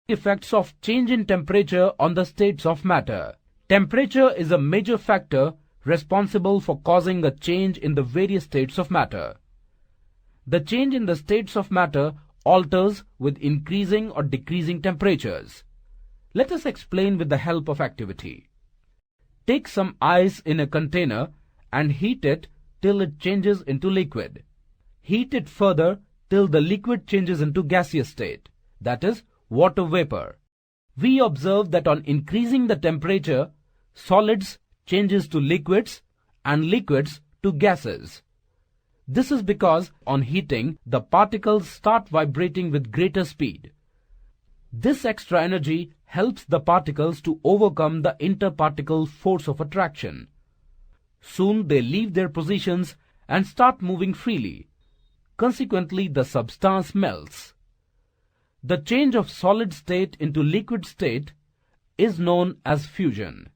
Effects of change in temperature on the states of matter. Temperature is a major factor responsible for causing a change in the various states of matter. The change in the states of matter alters with increasing or decreasing temperatures. Let us explain with the help of activity. Take some ice in a container and heat it till it changes into liquid. Heat it further till the liquid changes into gaseous state, that is, water vapor. We observe that on increasing the temperature, solids changes to liquids and liquids to gases. This is because on heating, the particles start vibrating with greater speed. This extra energy helps the particles to overcome the interparticle force of attraction. Soon they leave their positions and start moving freely. Consequently, the substance melts. The change of solid state into liquid state is known as fusion.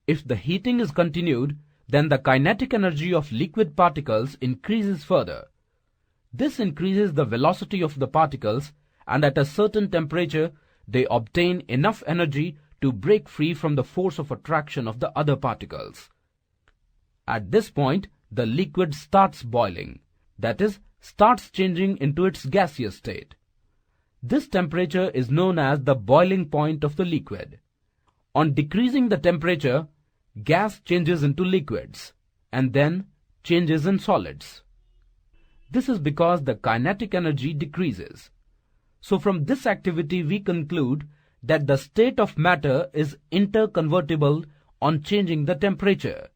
If the heating is continued, then the kinetic energy of liquid particles increases further. This increases the velocity of the particles, and at a certain temperature they obtain enough energy to break free from the force of attraction of the other particles. At this point, the liquid starts boiling, that is, starts changing into its gaseous state. This temperature is known as the boiling point of the liquid. On decreasing the temperature, gas changes into liquids and then changes in solids. This is because the kinetic energy decreases. So from this activity we conclude that the state of matter is interconvertible on changing the temperature.